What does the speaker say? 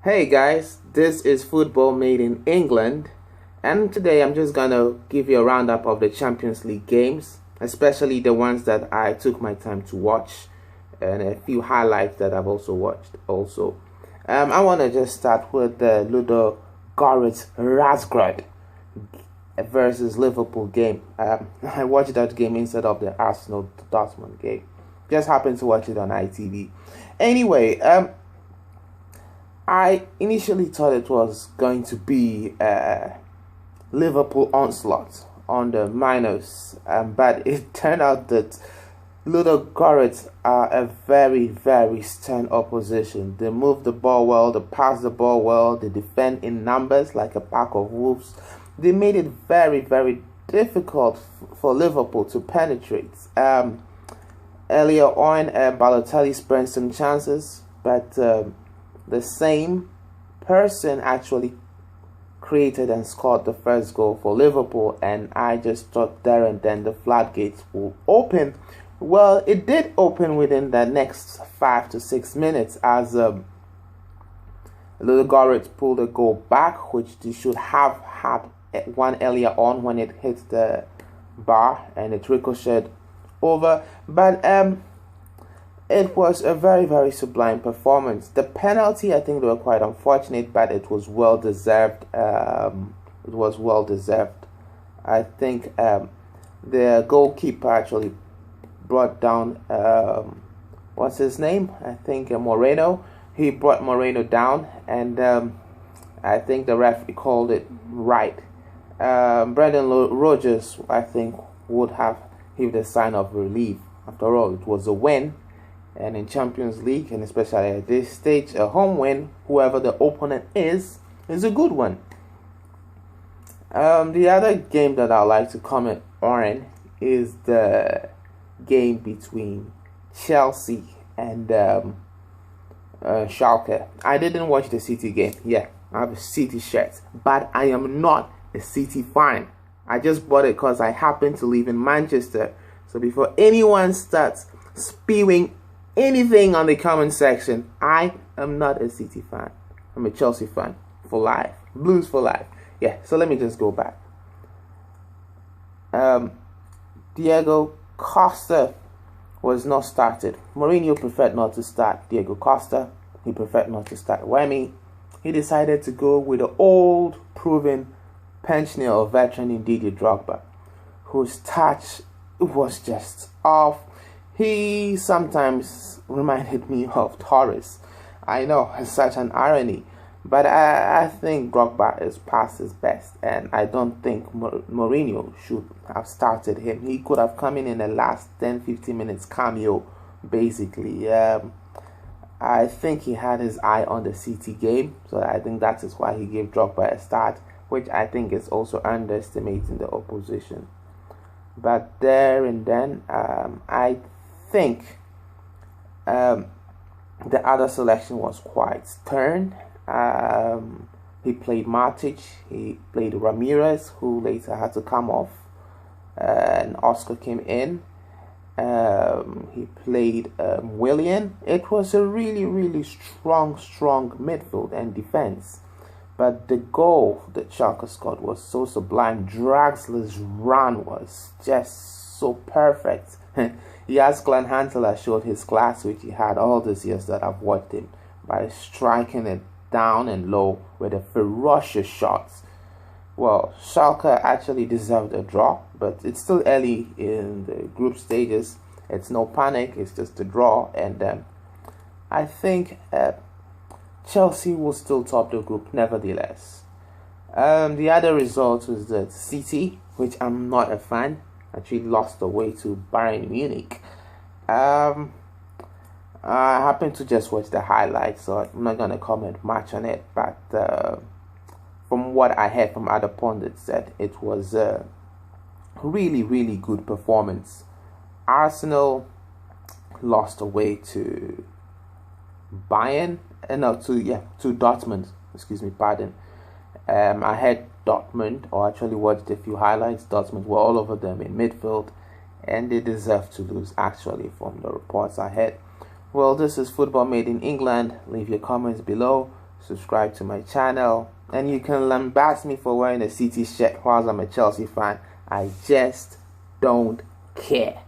Hey guys, this is Football Made in England, and today I'm just gonna give you a roundup of the Champions League games, especially the ones that I took my time to watch, and a few highlights that I've also watched. I want to just start with the Ludogorets Razgrad versus Liverpool game. I watched that game instead of the Arsenal Dortmund game. Just happened to watch it on ITV. Anyway, I initially thought it was going to be Liverpool onslaught on the minors, but it turned out that Ludogorets are a very, very stern opposition. They move the ball well, they pass the ball well, they defend in numbers like a pack of wolves. They made it very, very difficult for Liverpool to penetrate. Earlier on, Balotelli spurned some chances, but the same person actually created and scored the first goal for Liverpool, and I just thought there and then the floodgates will open. Well, it did open within the next 5 to 6 minutes as Ludogorets pulled a goal back, which they should have had one earlier on when it hit the bar and it ricocheted over. But it was a very, very sublime performance. The penalty, I think they were quite unfortunate, but it was well deserved. I think the goalkeeper actually brought down what's his name? I think Moreno. He brought Moreno down, and I think the referee called it right. Brendan Rodgers, I think, would have given a sign of relief. After all, it was a win. And in Champions League, and especially at this stage, a home win, whoever the opponent is a good one. The other game that I'd like to comment on is the game between Chelsea and Schalke. I didn't watch the City game. Yeah, I have a City shirt, but I am not a City fan. I just bought it because I happen to live in Manchester. So before anyone starts spewing anything on the comment section, I am not a City fan. I'm a Chelsea fan for life. Blues for life. Yeah, so let me just go back. Diego Costa was not started. Mourinho preferred not to start Diego Costa. He preferred not to start Wemi. He decided to go with the old, proven pensioner or veteran in Didier Drogba, whose touch was just off. He sometimes reminded me of Torres. I know, it's such an irony, but I think Drogba is past his best, and I don't think Mourinho should have started him. He could have come in the last 10-15 minutes cameo, basically. I think he had his eye on the City game, so I think that is why he gave Drogba a start, which I think is also underestimating the opposition. But there and then, I think the other selection was quite stern. He played Matic, he played Ramirez, who later had to come off, and Oscar came in. He played Willian. It was a really, really strong midfield and defense. But the goal that Schalke scored was so sublime. Draxler's run was just so perfect. Yes, Glenn Huntelaar showed his class, which he had all these years that I've watched him, by striking it down and low with the ferocious shots. Well, Schalke actually deserved a draw, but it's still early in the group stages. It's no panic, it's just a draw, and I think Chelsea will still top the group nevertheless. The other result was that City, which I'm not a fan, actually lost away to Bayern Munich. I happened to just watch the highlights, so I'm not going to comment much on it, but from what I heard from other pundits, that it was a really, really good performance. Arsenal lost away to Bayern, to Dortmund. Excuse me, pardon. I had Dortmund, or actually watched a few highlights. Dortmund were all over them in midfield, and they deserve to lose, actually, from the reports I had. Well, this is Football Made in England. Leave your comments below. subscribe to my channel, and you can lambast me for wearing a City shirt whilst I'm a Chelsea fan. I just don't care.